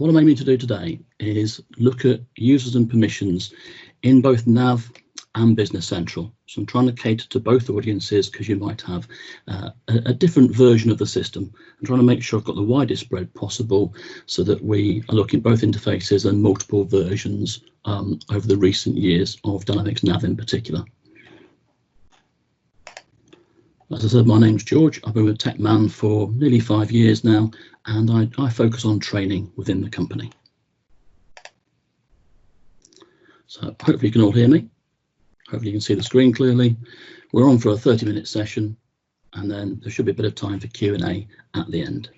what I'm aiming to do today is look at users and permissions in both NAV and Business Central. So I'm trying to cater to both audiences because you might have a different version of the system. I'm trying to make sure I've got the widest spread possible so that we are looking at both interfaces and multiple versions over the recent years of Dynamics NAV in particular. As I said, my name's George. I've been with TechMan for nearly 5 years now, and I focus on training within the company. So hopefully you can all hear me. Hopefully you can see the screen clearly. We're on for a 30-minute session, and then there should be a bit of time for Q&A at the end.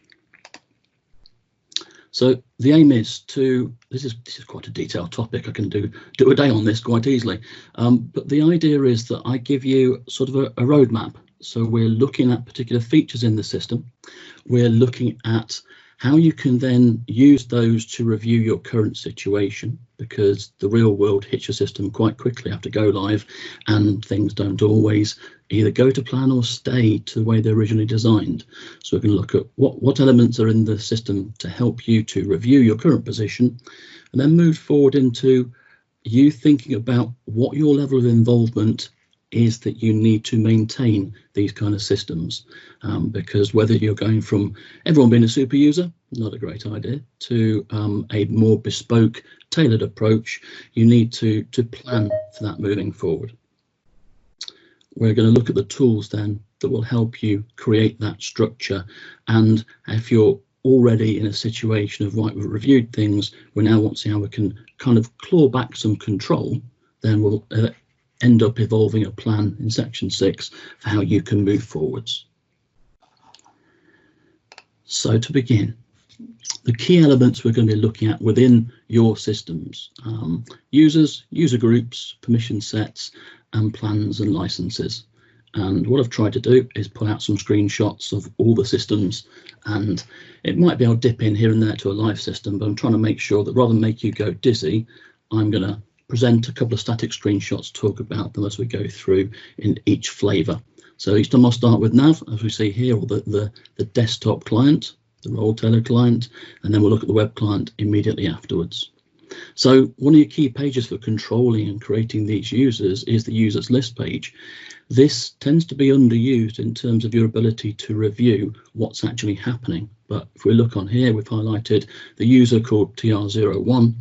So the aim is to, this is quite a detailed topic. I can do a day on this quite easily. But the idea is that I give you sort of a roadmap. So we're looking at particular features in the system. We're looking at how you can then use those to review your current situation, because the real world hits your system quite quickly after go live, and things don't always either go to plan or stay to the way they're originally designed. So we're going to look at what elements are in the system to help you to review your current position, and then move forward into you thinking about what your level of involvement is that you need to maintain these kind of systems, because whether you're going from everyone being a super user, not a great idea, to a more bespoke, tailored approach, you need to plan for that moving forward. We're going to look at the tools then that will help you create that structure, and if you're already in a situation of right, we've reviewed things, we now want to see how we can kind of claw back some control, then we'll end up evolving a plan in section 6 for how you can move forwards. So to begin, the key elements we're going to be looking at within your systems: users, user groups, permission sets, and plans and licenses. And what I've tried to do is pull out some screenshots of all the systems, and it might be I'll dip in here and there to a live system, but I'm trying to make sure that rather than make you go dizzy, I'm going to present a couple of static screenshots, talk about them as we go through in each flavor. So each time I'll start with NAV, as we see here, or the desktop client, the role tailor client, and then we'll look at the web client immediately afterwards. So one of your key pages for controlling and creating these users is the users list page. This tends to be underused in terms of your ability to review what's actually happening. But if we look on here, we've highlighted the user called TR01.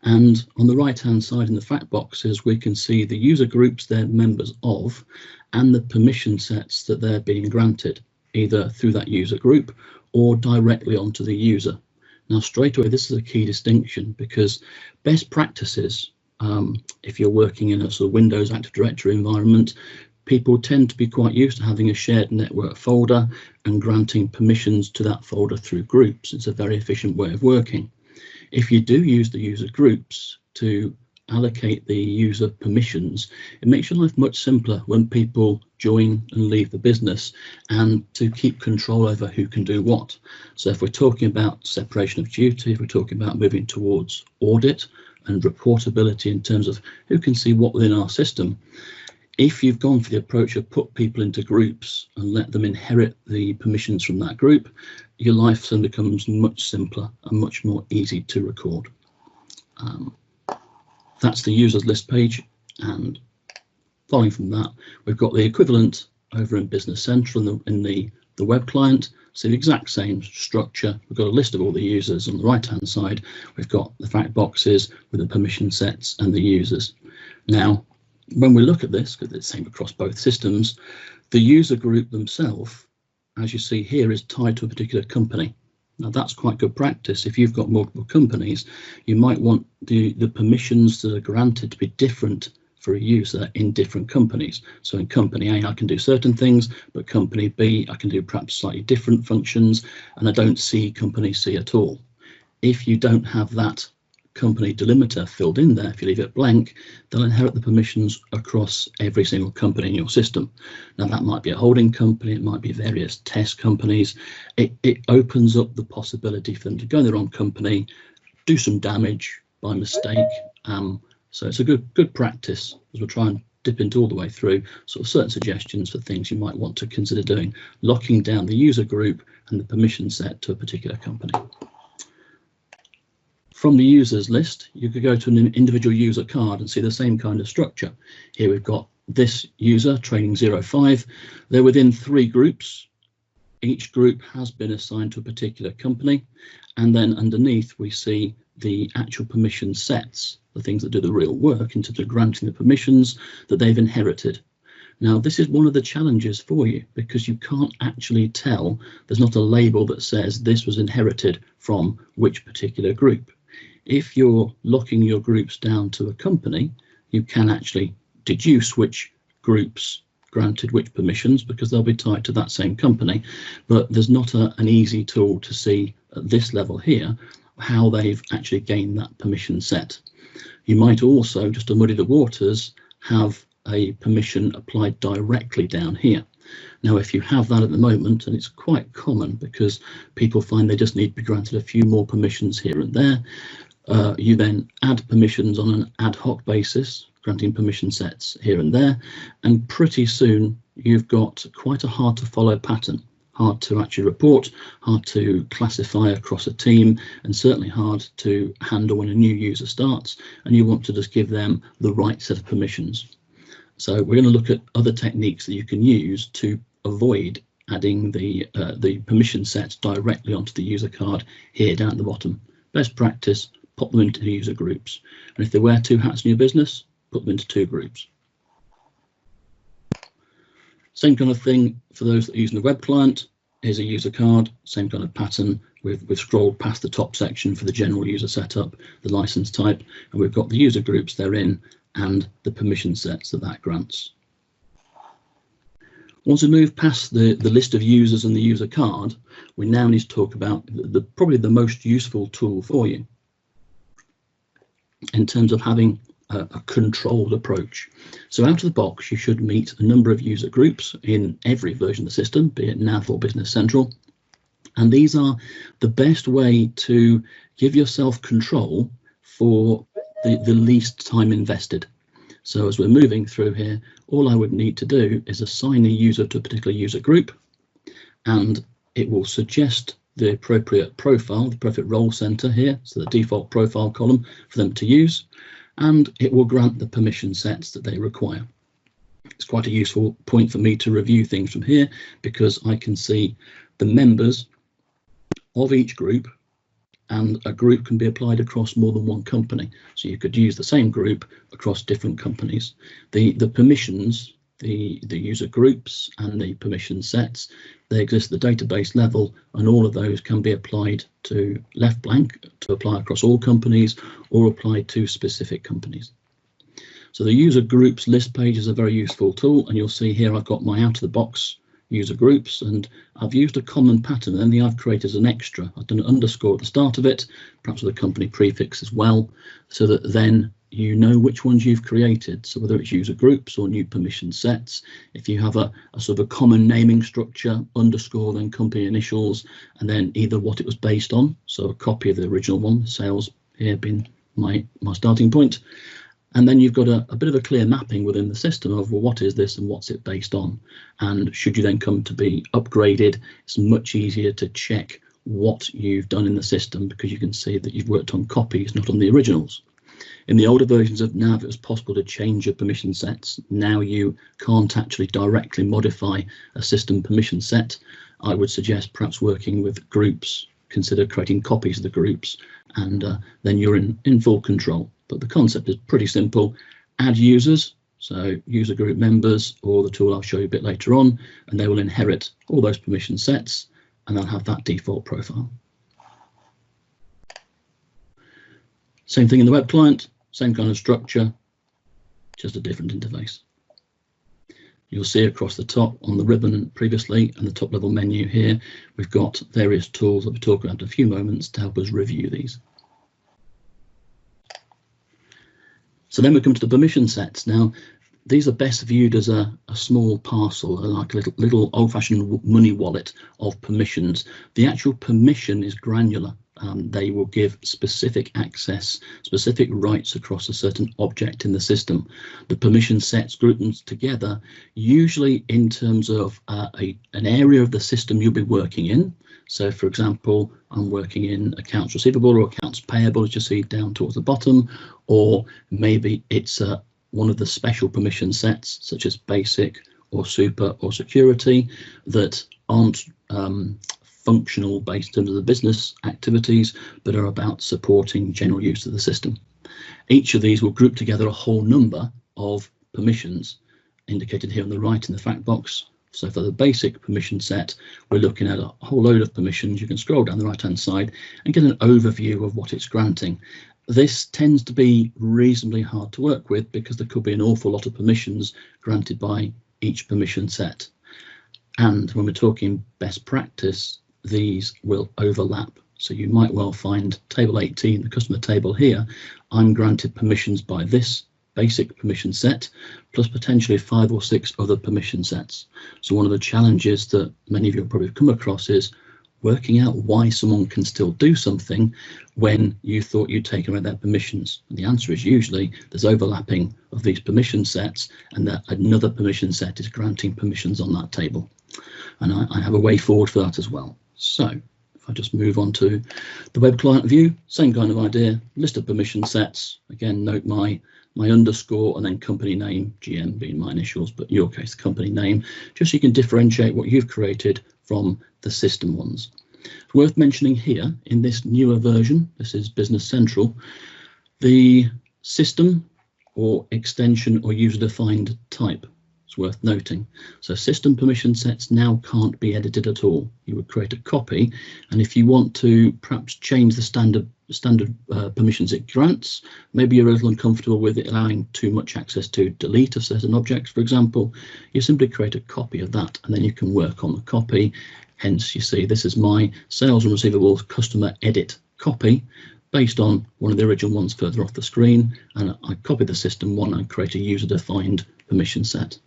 And on the right hand side in the fact boxes, we can see the user groups they're members of and the permission sets that they're being granted, either through that user group or directly onto the user. Now, straight away, this is a key distinction, because best practices, if you're working in a sort of Windows Active Directory environment, people tend to be quite used to having a shared network folder and granting permissions to that folder through groups. It's a very efficient way of working. If you do use the user groups to allocate the user permissions, it makes your life much simpler when people join and leave the business, and to keep control over who can do what. So if we're talking about separation of duty, if we're talking about moving towards audit and reportability in terms of who can see what within our system, if you've gone for the approach of put people into groups and let them inherit the permissions from that group, your life suddenly becomes much simpler and much more easy to record. That's the users list page, and following from that, we've got the equivalent over in Business Central in the web client. So the exact same structure. We've got a list of all the users on the right hand side. We've got the fact boxes with the permission sets and the users. Now, when we look at this, because it's the same across both systems, the user group themselves, as you see here, is tied to a particular company. Now that's quite good practice. If you've got multiple companies, you might want the permissions that are granted to be different for a user in different companies. So in company A, I can do certain things, but company B, I can do perhaps slightly different functions, and I don't see company C at all. If you don't have that company delimiter filled in there, if you leave it blank, they'll inherit the permissions across every single company in your system. Now that might be a holding company, it might be various test companies. It opens up the possibility for them to go in the wrong company, do some damage by mistake. So it's a good practice as we'll try and dip into all the way through sort of certain suggestions for things you might want to consider doing, locking down the user group and the permission set to a particular company. From the users list, you could go to an individual user card and see the same kind of structure. Here we've got this user, training 05. They're within 3 groups. Each group has been assigned to a particular company. And then underneath, we see the actual permission sets, the things that do the real work in terms of granting the permissions that they've inherited. Now, this is one of the challenges for you because you can't actually tell. There's not a label that says this was inherited from which particular group. If you're locking your groups down to a company, you can actually deduce which groups granted which permissions because they'll be tied to that same company. But there's not an easy tool to see at this level here how they've actually gained that permission set. You might also, just to muddy the waters, have a permission applied directly down here. Now, if you have that at the moment, and it's quite common because people find they just need to be granted a few more permissions here and there, you then add permissions on an ad hoc basis, granting permission sets here and there, and pretty soon you've got quite a hard to follow pattern. Hard to actually report, hard to classify across a team, and certainly hard to handle when a new user starts and you want to just give them the right set of permissions. So we're going to look at other techniques that you can use to avoid adding the permission sets directly onto the user card here down at the bottom. Best practice, pop them into the user groups. And if they wear 2 hats in your business, put them into 2 groups. Same kind of thing for those that are using the web client. Here's a user card, same kind of pattern. We've scrolled past the top section for the general user setup, the license type, and we've got the user groups they're in and the permission sets that grants. Once we move past the list of users and the user card, we now need to talk about probably the most useful tool for you in terms of having a controlled approach. So out of the box, you should meet a number of user groups in every version of the system, be it NAV or Business Central. And these are the best way to give yourself control for the least time invested. So as we're moving through here, all I would need to do is assign a user to a particular user group, and it will suggest the appropriate profile, the appropriate role center here, so the default profile column for them to use, and it will grant the permission sets that they require. It's quite a useful point for me to review things from here because I can see the members of each group, and a group can be applied across more than one company. So you could use the same group across different companies. The permissions, the user groups and the permission sets, they exist at the database level, and all of those can be applied to left blank to apply across all companies or apply to specific companies. So the user groups list page is a very useful tool, and you'll see here I've got my out of the box user groups, and I've used a common pattern, and then I've created as an extra. I've done an underscore at the start of it, perhaps with a company prefix as well, so that then you know which ones you've created. So whether it's user groups or new permission sets, if you have a sort of a common naming structure, underscore, then company initials, and then either what it was based on, so a copy of the original one, sales here being my starting point. And then you've got a bit of a clear mapping within the system of, well, what is this and what's it based on? And should you then come to be upgraded, it's much easier to check what you've done in the system because you can see that you've worked on copies, not on the originals. In the older versions of NAV, it was possible to change your permission sets. Now you can't actually directly modify a system permission set. I would suggest perhaps working with groups, consider creating copies of the groups, and then you're in full control. But the concept is pretty simple. Add users, so user group members, or the tool I'll show you a bit later on, and they will inherit all those permission sets, and they'll have that default profile. Same thing in the web client, same kind of structure, just a different interface. You'll see across the top on the ribbon previously and the top level menu here, we've got various tools that we'll talk about in a few moments to help us review these. So then we come to the permission sets. Now, these are best viewed as a small parcel, like a little old-fashioned money wallet of permissions. The actual permission is granular. They will give specific access, specific rights across a certain object in the system. The permission sets group them together, usually in terms of an area of the system you'll be working in. So for example, I'm working in accounts receivable or accounts payable, as you see down towards the bottom, or maybe it's one of the special permission sets such as basic or super or security that aren't functional based in terms of the business activities, but are about supporting general use of the system. Each of these will group together a whole number of permissions indicated here on the right in the fact box. So for the basic permission set, we're looking at a whole load of permissions. You can scroll down the right hand side and get an overview of what it's granting. This tends to be reasonably hard to work with because there could be an awful lot of permissions granted by each permission set. And when we're talking best practice, these will overlap. So you might well find table 18, the customer table here, I'm granted permissions by this basic permission set, plus potentially 5 or 6 other permission sets. So one of the challenges that many of you have probably come across is working out why someone can still do something when you thought you'd taken away their permissions. And the answer is usually there's overlapping of these permission sets and that another permission set is granting permissions on that table. And I have a way forward for that as well. So if I just move on to the web client view, same kind of idea, list of permission sets. Again, note my underscore and then company name, GM being my initials, but in your case, the company name, just so you can differentiate what you've created from the system ones. It's worth mentioning here in this newer version, this is Business Central, the system or extension or user defined type. It's worth noting. So system permission sets now can't be edited at all. You would create a copy, and if you want to perhaps change the standard permissions it grants, maybe you're a little uncomfortable with it allowing too much access to delete of certain objects, for example, you simply create a copy of that and then you can work on the copy. Hence you see this is my sales and receivables customer edit copy based on one of the original ones further off the screen, and I copy the system one and create a user defined permission set.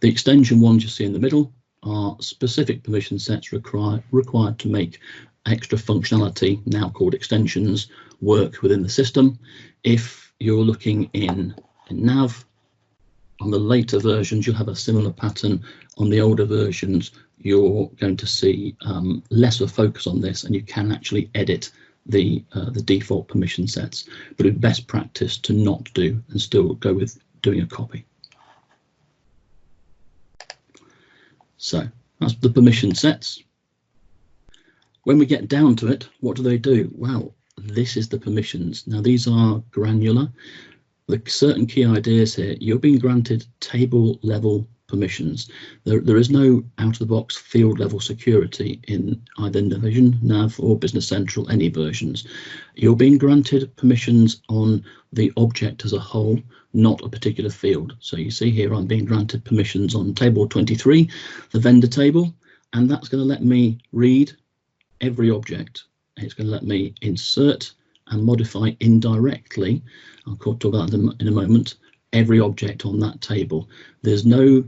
The extension ones you see in the middle are specific permission sets required to make extra functionality, now called extensions, work within the system. If you're looking in NAV, on the later versions, you'll have a similar pattern. On the older versions, you're going to see less of a focus on this, and you can actually edit the default permission sets, but it's best practice to not do and still go with doing a copy. So that's the permission sets. When we get down to it, what do? Well, this is the permissions. Now these are granular. The certain key ideas here, you're being granted table level permissions. There is no out of the box field level security in either Navision, NAV or Business Central, any versions. You're being granted permissions on the object as a whole, not a particular field. So you see here I'm being granted permissions on table 23, the vendor table, and that's going to let me read every object. It's going to let me insert and modify indirectly, I'll talk about them in a moment, every object on that table. There's no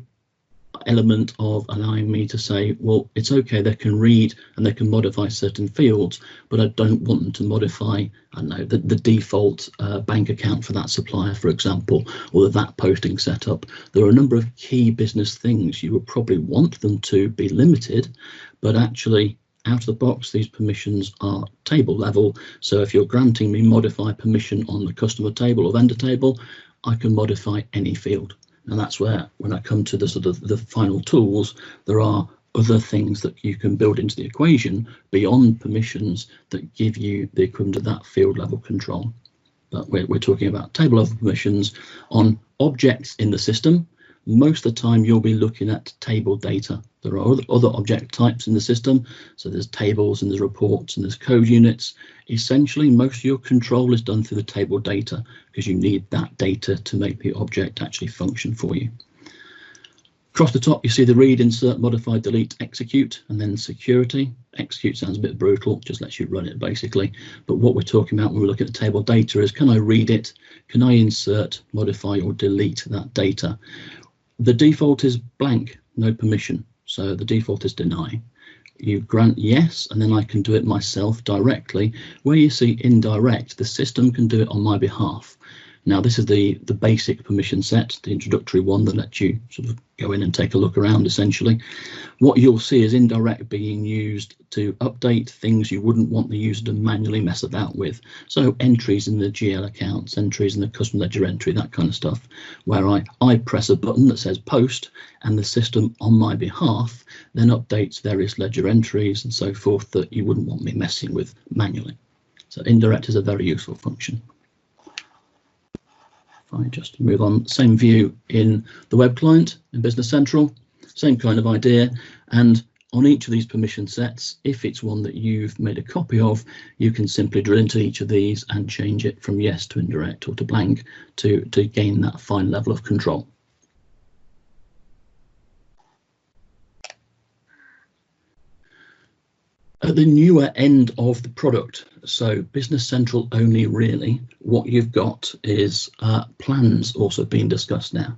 element of allowing me to say, well, it's okay, they can read and they can modify certain fields, but I don't want them to modify, I don't know, the default bank account for that supplier, for example, or the VAT posting setup. There are a number of key business things you would probably want them to be limited, but actually out of the box, these permissions are table level. So if you're granting me modify permission on the customer table or vendor table, I can modify any field. And that's where, when I come to the sort of the final tools, there are other things that you can build into the equation beyond permissions that give you the equivalent of that field level control. But we're talking about table level permissions on objects in the system. Most of the time you'll be looking at table data. There are other object types in the system. So there's tables and there's reports and there's code units. Essentially, most of your control is done through the table data because you need that data to make the object actually function for you. Across the top, you see the read, insert, modify, delete, execute, and then security. Execute sounds a bit brutal, just lets you run it basically. But what we're talking about when we look at the table data is, can I read it? Can I insert, modify, or delete that data? The default is blank, no permission. So the default is deny. You grant yes, and then I can do it myself directly. Where you see indirect, the system can do it on my behalf. Now this is the basic permission set, the introductory one that lets you sort of go in and take a look around essentially. What you'll see is indirect being used to update things you wouldn't want the user to manually mess about with. So entries in the GL accounts, entries in the custom ledger entry, that kind of stuff, where I press a button that says post and the system on my behalf then updates various ledger entries and so forth that you wouldn't want me messing with manually. So indirect is a very useful function. I just move on, same view in the web client in Business Central, same kind of idea. And on each of these permission sets, if it's one that you've made a copy of, you can simply drill into each of these and change it from yes to indirect or to blank to gain that fine level of control. At the newer end of the product, so Business Central only really, what you've got is plans also being discussed now.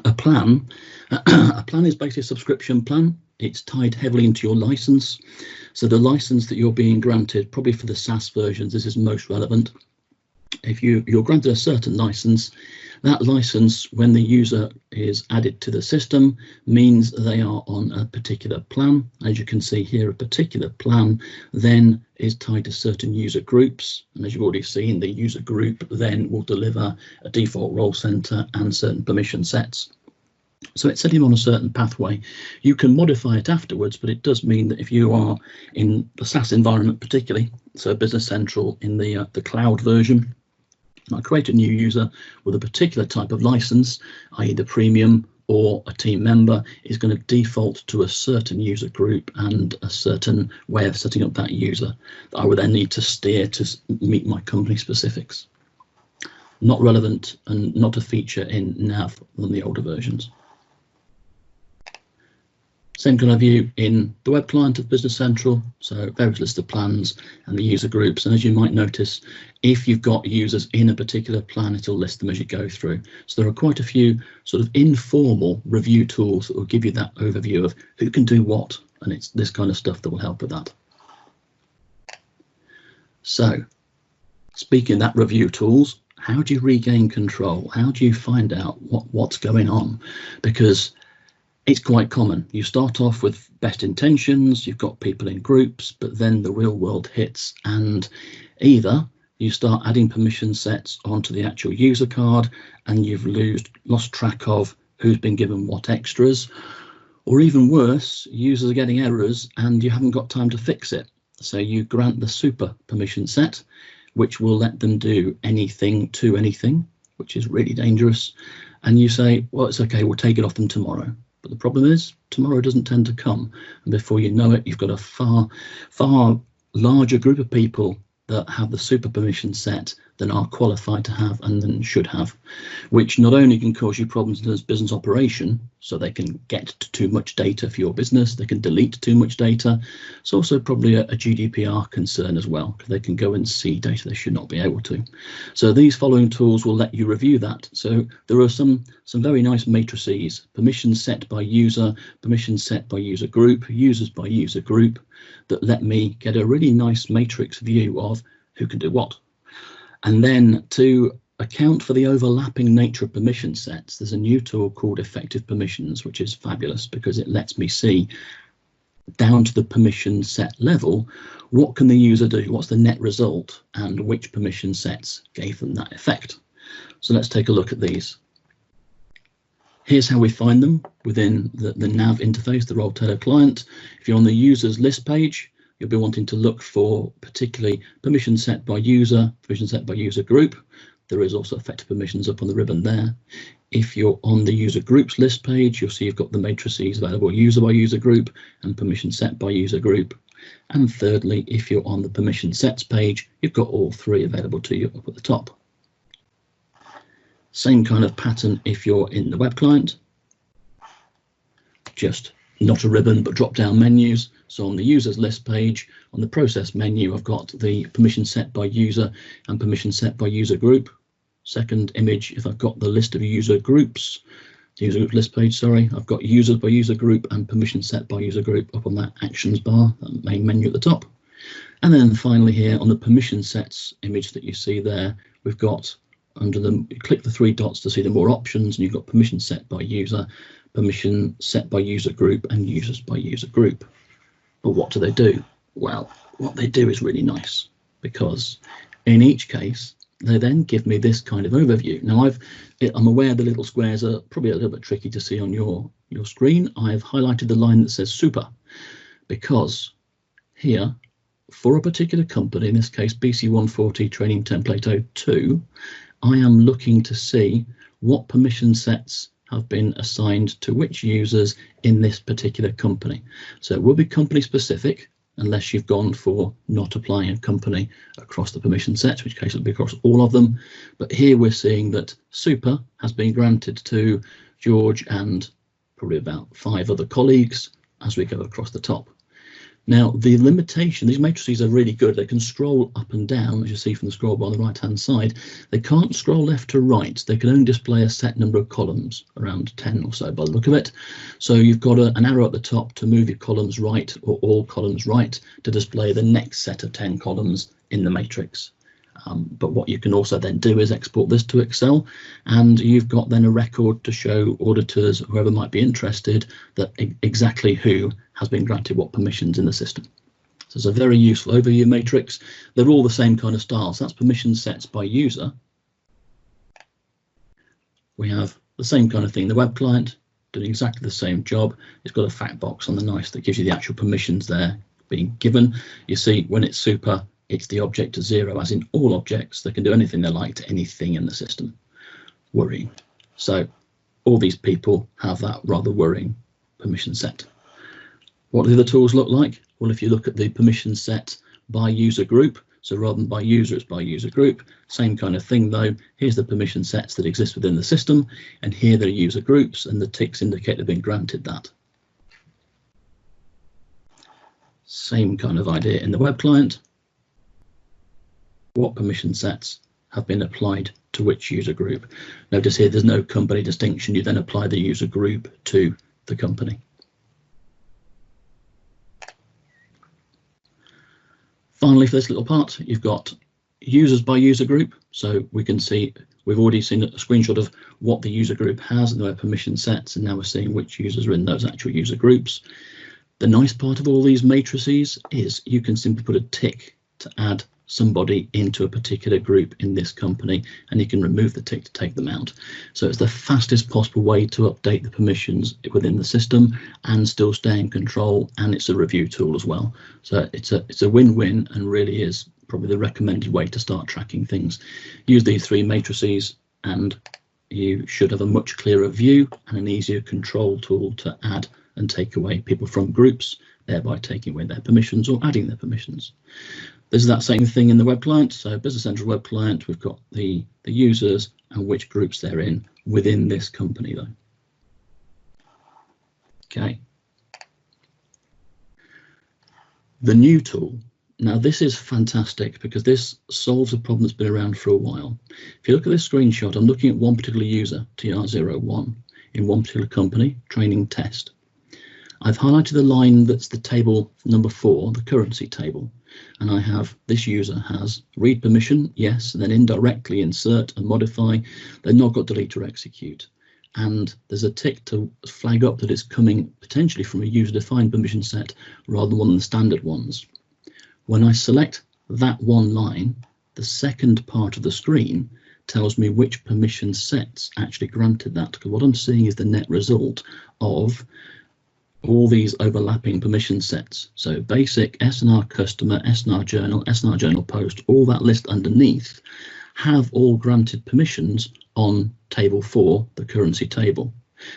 A plan is basically a subscription plan. It's tied heavily into your license. So the license that you're being granted, probably for the SaaS versions, this is most relevant. If you're granted a certain license, that license, when the user is added to the system, means they are on a particular plan. As you can see here, a particular plan then is tied to certain user groups. And as you've already seen, the user group then will deliver a default role center and certain permission sets. So it's setting on a certain pathway. You can modify it afterwards, but it does mean that if you are in the SaaS environment particularly, so Business Central in the cloud version, I create a new user with a particular type of license, i.e. the premium or a team member, is going to default to a certain user group and a certain way of setting up that user that I would then need to steer to meet my company specifics. Not relevant and not a feature in NAV than the older versions. Same kind of view in the web client of Business Central, so various lists of plans and the user groups. And as you might notice, if you've got users in a particular plan, it'll list them as you go through. So there are quite a few sort of informal review tools that will give you that overview of who can do what, and it's this kind of stuff that will help with that. So speaking of that review tools, how do you regain control? How do you find out what's going on? Because it's quite common. You start off with best intentions, you've got people in groups, but then the real world hits and either you start adding permission sets onto the actual user card and you've lost track of who's been given what extras, or even worse, users are getting errors and you haven't got time to fix it. So you grant the super permission set, which will let them do anything to anything, which is really dangerous. And you say, well, it's okay, we'll take it off them tomorrow. But the problem is tomorrow doesn't tend to come. And before you know it, you've got a far larger group of people that have the super permission set than are qualified to have and then should have, which not only can cause you problems as business operation, so they can get to too much data for your business, they can delete too much data. It's also probably a GDPR concern as well, because they can go and see data they should not be able to. So these following tools will let you review that. So there are some very nice matrices: permission set by user, permission set by user group, users by user group, that let me get a really nice matrix view of who can do what. And then to account for the overlapping nature of permission sets, there's a new tool called Effective Permissions, which is fabulous because it lets me see down to the permission set level, what can the user do, what's the net result, and which permission sets gave them that effect. So let's take a look at these. Here's how we find them within the NAV interface, the Rolltailor client. If you're on the users list page, you'll be wanting to look for particularly permission set by user, permission set by user group. There is also effective permissions up on the ribbon there. If you're on the user groups list page, you'll see you've got the matrices available, user by user group and permission set by user group. And thirdly, if you're on the permission sets page, you've got all three available to you up at the top. Same kind of pattern if you're in the web client, just not a ribbon, but drop down menus. So on the users list page, on the process menu, I've got the permission set by user and permission set by user group. Second image, if I've got the list of user groups, the user group list page, sorry, I've got users by user group and permission set by user group up on that actions bar, that main menu at the top. And then finally here on the permission sets image that you see there, we've got under them, you click the three dots to see the more options, and you've got permission set by user, permission set by user group, and users by user group. But what do they do? Well, what they do is really nice, because in each case, they then give me this kind of overview. Now, I'm aware the little squares are probably a little bit tricky to see on your screen. I've highlighted the line that says super, because here, for a particular company, in this case BC140 Training Template 02, I am looking to see what permission sets have been assigned to which users in this particular company. So it will be company specific, unless you've gone for not applying a company across the permission sets, in which case it'll be across all of them. But here we're seeing that super has been granted to George and probably about 5 other colleagues as we go across the top. Now, the limitation, these matrices are really good. They can scroll up and down, as you see from the scroll bar on the right-hand side. They can't scroll left to right. They can only display a set number of columns, around 10 or so by the look of it. So you've got an arrow at the top to move your columns right, or all columns right, to display the next set of 10 columns in the matrix. But what you can also then do is export this to Excel, and you've got then a record to show auditors, whoever might be interested, that exactly who has been granted what permissions in the system. So it's a very useful overview matrix. They're all the same kind of style. So that's permission sets by user. We have the same kind of thing. The web client doing exactly the same job. It's got a fact box on the nice that gives you the actual permissions there being given. You see when it's super, it's the object to 0, as in all objects. They can do anything they like to anything in the system. Worrying. So all these people have that rather worrying permission set. What do the other tools look like? Well, if you look at the permission set by user group, so rather than by user, it's by user group. Same kind of thing though. Here's the permission sets that exist within the system, and here there are user groups, and the ticks indicate they've been granted that. Same kind of idea in the web client. What permission sets have been applied to which user group? Notice here there's no company distinction. You then apply the user group to the company. Finally, for this little part, you've got users by user group. So we can see, we've already seen a screenshot of what the user group has and their permission sets, and now we're seeing which users are in those actual user groups. The nice part of all these matrices is you can simply put a tick to add somebody into a particular group in this company, and you can remove the tick to take them out. So it's the fastest possible way to update the permissions within the system and still stay in control, and it's a review tool as well. So it's a win-win, and really is probably the recommended way to start tracking things. Use these 3 matrices and you should have a much clearer view and an easier control tool to add and take away people from groups, thereby taking away their permissions or adding their permissions. This is that same thing in the web client. So Business Central web client, we've got the users and which groups they're in within this company though. Okay. The new tool. Now this is fantastic because this solves a problem that's been around for a while. If you look at this screenshot, I'm looking at one particular user, TR01, in one particular company, training test. I've highlighted the line that's the table number 4, the currency table. And I have this user has read permission, yes, and then indirectly insert and modify. They've not got delete or execute. And there's a tick to flag up that it's coming potentially from a user defined permission set rather than one of the standard ones. When I select that one line, the second part of the screen tells me which permission sets actually granted that, because what I'm seeing is the net result of all these overlapping permission sets. So basic, SNR customer, SNR journal post, all that list underneath have all granted permissions on table 4, the currency table.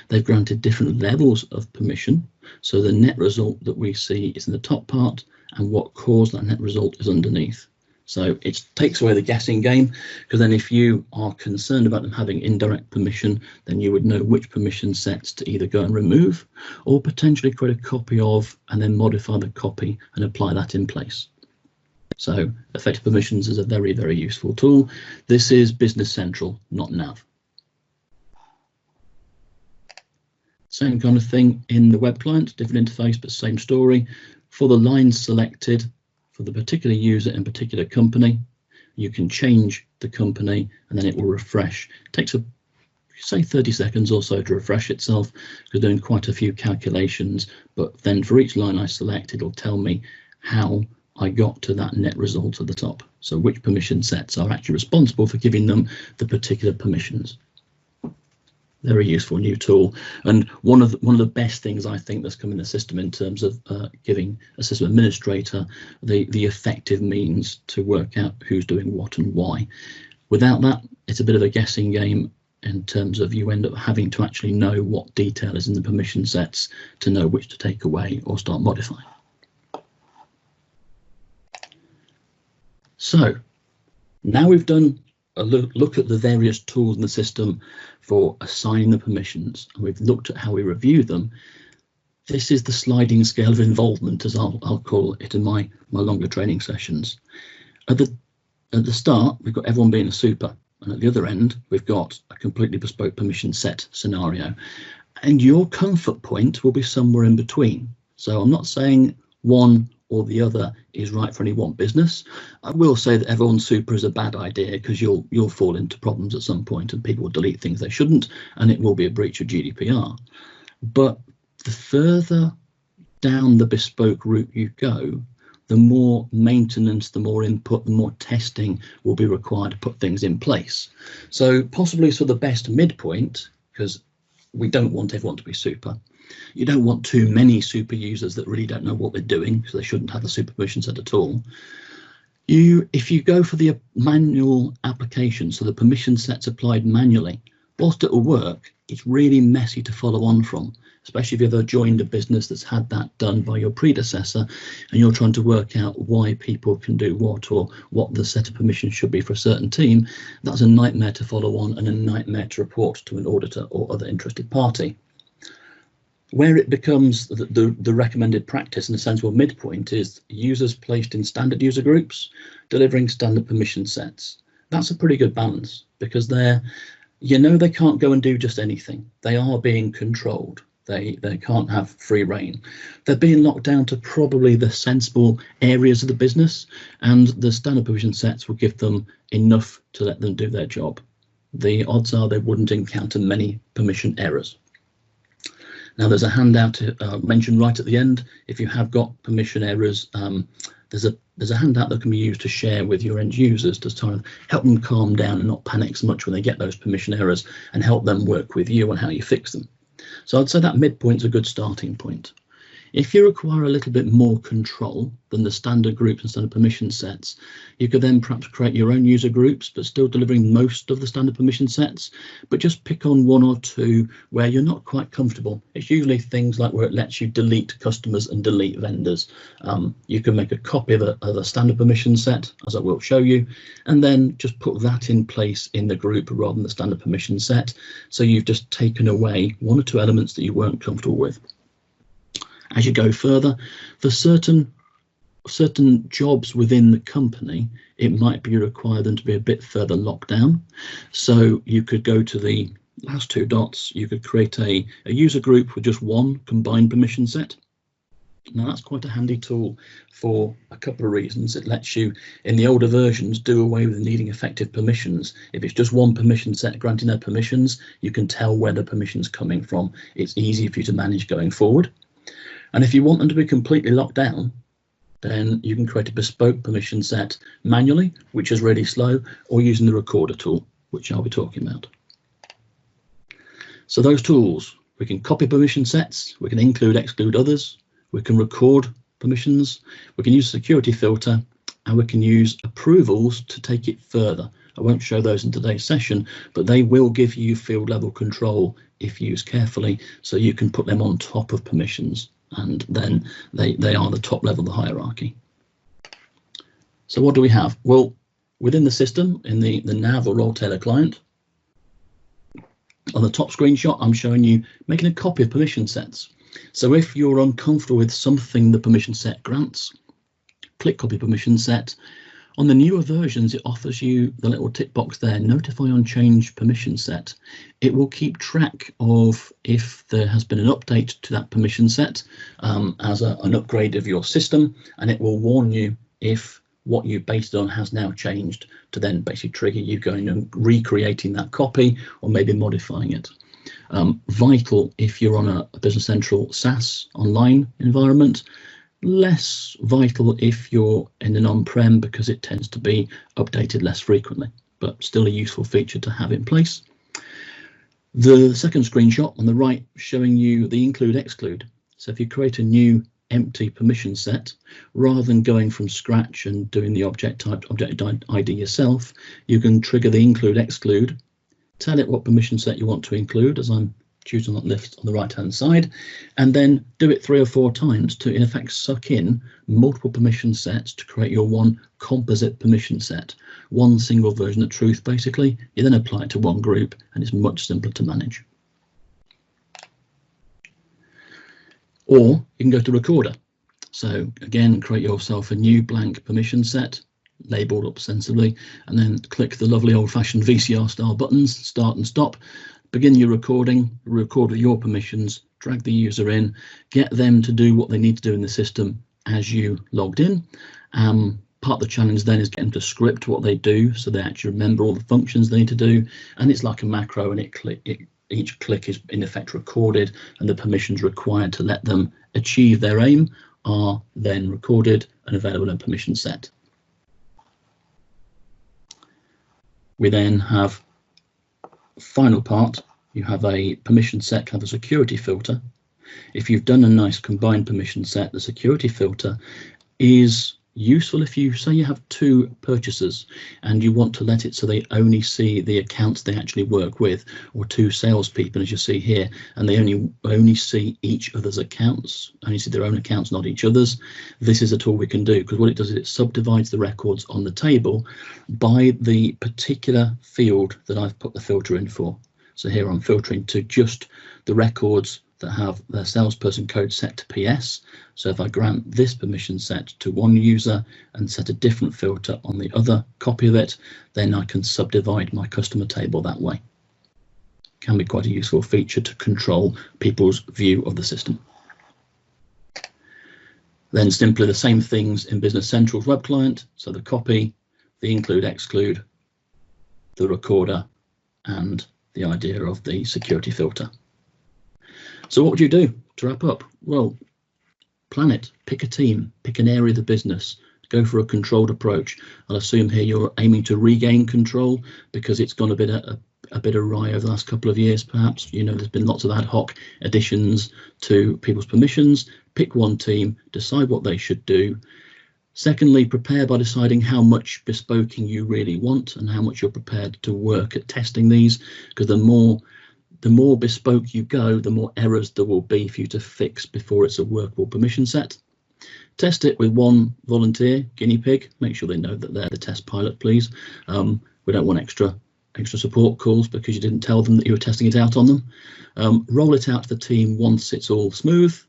They've granted different levels of permission. So the net result that we see is in the top part, and what caused that net result is underneath. So it takes away the guessing game, because then if you are concerned about them having indirect permission, then you would know which permission sets to either go and remove or potentially create a copy of and then modify the copy and apply that in place. So effective permissions is a very, very useful tool. This is Business Central, not NAV. Same kind of thing in the web client, different interface, but same story. For the lines selected for the particular user in particular company. You can change the company and then it will refresh. It takes say 30 seconds or so to refresh itself. We're doing quite a few calculations, but then for each line I select, it'll tell me how I got to that net result at the top. So which permission sets are actually responsible for giving them the particular permissions. Very useful new tool, and one of the best things I think that's come in the system in terms of giving a system administrator the effective means to work out who's doing what and why. Without that, it's a bit of a guessing game in terms of you end up having to actually know what detail is in the permission sets to know which to take away or start modifying. So now we've done a look at the various tools in the system for assigning the permissions, and we've looked at how we review them. This is the sliding scale of involvement, as I'll call it in my longer training sessions. At the start, we've got everyone being a super, and at the other end, we've got a completely bespoke permission set scenario. And your comfort point will be somewhere in between. So I'm not saying one or the other is right for any one business. I will say that everyone's super is a bad idea, because you'll fall into problems at some point and people will delete things they shouldn't, and it will be a breach of GDPR. But the further down the bespoke route you go, the more maintenance, the more input, the more testing will be required to put things in place. So possibly the best midpoint, because we don't want everyone to be super. You don't want too many super users that really don't know what they're doing, so they shouldn't have the super permission set at all. If you go for the manual application, so the permission sets applied manually, whilst it will work, it's really messy to follow on from, especially if you've ever joined a business that's had that done by your predecessor and you're trying to work out why people can do what or what the set of permissions should be for a certain team. That's a nightmare to follow on and a nightmare to report to an auditor or other interested party. Where it becomes the recommended practice in a sensible midpoint is users placed in standard user groups, delivering standard permission sets. That's a pretty good balance, because they can't go and do just anything. They are being controlled. They can't have free reign. They're being locked down to probably the sensible areas of the business, and the standard permission sets will give them enough to let them do their job. The odds are they wouldn't encounter many permission errors. Now, there's a handout to mention right at the end. If you have got permission errors, there's a handout that can be used to share with your end users to try and help them calm down and not panic so much when they get those permission errors, and help them work with you on how you fix them. So I'd say that midpoint's a good starting point. If you require a little bit more control than the standard groups and standard permission sets, you could then perhaps create your own user groups, but still delivering most of the standard permission sets, but just pick on one or two where you're not quite comfortable. It's usually things like where it lets you delete customers and delete vendors. You can make a copy of a standard permission set, as I will show you, and then just put that in place in the group rather than the standard permission set. So you've just taken away one or two elements that you weren't comfortable with. As you go further, for certain jobs within the company, it might be required them to be a bit further locked down. So you could go to the last two dots, you could create a user group with just one combined permission set. Now that's quite a handy tool for a couple of reasons. It lets you, in the older versions, do away with needing effective permissions. If it's just one permission set granting their permissions, you can tell where the permission's coming from. It's easy for you to manage going forward. And if you want them to be completely locked down, then you can create a bespoke permission set manually, which is really slow, or using the recorder tool, which I'll be talking about. So those tools, we can copy permission sets, we can include, exclude others, we can record permissions, we can use a security filter, and we can use approvals to take it further. I won't show those in today's session, but they will give you field level control if used carefully, so you can put them on top of permissions, and then they are the top level of the hierarchy. So what do we have? Well, within the system, in the NAV or role tailor client, on the top screenshot, I'm showing you making a copy of permission sets. So if you're uncomfortable with something the permission set grants, click copy permission set. On the newer versions, it offers you the little tick box there, notify on change permission set. It will keep track of if there has been an update to that permission set as an upgrade of your system, and it will warn you if what you based it on has now changed, to then basically trigger you going and recreating that copy or maybe modifying it. Vital if you're on a Business Central SaaS online environment. Less vital if you're in an on-prem, because it tends to be updated less frequently, but still a useful feature to have in place. The second screenshot on the right showing you the include exclude. So if you create a new empty permission set, rather than going from scratch and doing the object type, object ID yourself, you can trigger the include exclude, tell it what permission set you want to include, as I'm choosing that list on the right hand side, and then do it 3 or 4 times to in effect suck in multiple permission sets to create your one composite permission set, one single version of truth. Basically, you then apply it to one group and it's much simpler to manage. Or you can go to recorder. So again, create yourself a new blank permission set, labeled up sensibly, and then click the lovely old-fashioned VCR style buttons, start and stop. Begin your recording, record with your permissions, drag the user in, get them to do what they need to do in the system as you logged in. Part of the challenge then is getting them to script what they do so they actually remember all the functions they need to do. And it's like a macro, and each click is in effect recorded, and the permissions required to let them achieve their aim are then recorded and available in permission set. We then have final part. You have a permission set, kind of a security filter. If you've done a nice combined permission set, the security filter is useful if you say you have 2 purchasers and you want to let it so they only see the accounts they actually work with, or 2 salespeople, as you see here, and they only see each other's accounts, only see their own accounts, not each other's. This is a tool we can do, because what it does is it subdivides the records on the table by the particular field that I've put the filter in for. So here I'm filtering to just the records that have their salesperson code set to PS. So if I grant this permission set to one user and set a different filter on the other copy of it, then I can subdivide my customer table that way. Can be quite a useful feature to control people's view of the system. Then simply the same things in Business Central's web client. So the copy, the include exclude, the recorder, and the idea of the security filter. So what would you do to wrap up? Well, plan it, pick a team, pick an area of the business, go for a controlled approach. I'll assume here you're aiming to regain control because it's gone a bit awry over the last couple of years, perhaps. You know, there's been lots of ad hoc additions to people's permissions. Pick one team, decide what they should do. Secondly, prepare by deciding how much bespoking you really want and how much you're prepared to work at testing these, because the more bespoke you go, the more errors there will be for you to fix before it's a workable permission set. Test it with one volunteer guinea pig. Make sure they know that they're the test pilot, please. We don't want extra support calls because you didn't tell them that you were testing it out on them. Roll it out to the team once it's all smooth.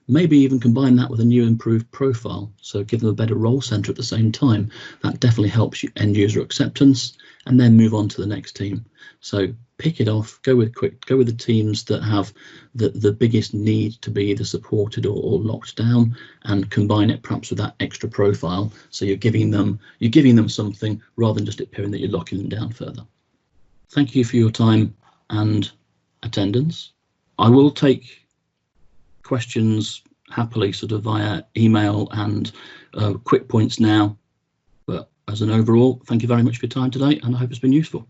Maybe even combine that with a new improved profile, so give them a better role center at the same time. That definitely helps you end user acceptance, and then move on to the next team. So pick it off, go with the teams that have the biggest need to be either supported or locked down, and combine it perhaps with that extra profile. So you're giving them something rather than just appearing that you're locking them down further. Thank you for your time and attendance. I will take questions happily sort of via email and quick points now, but as an overall, thank you very much for your time today, and I hope it's been useful.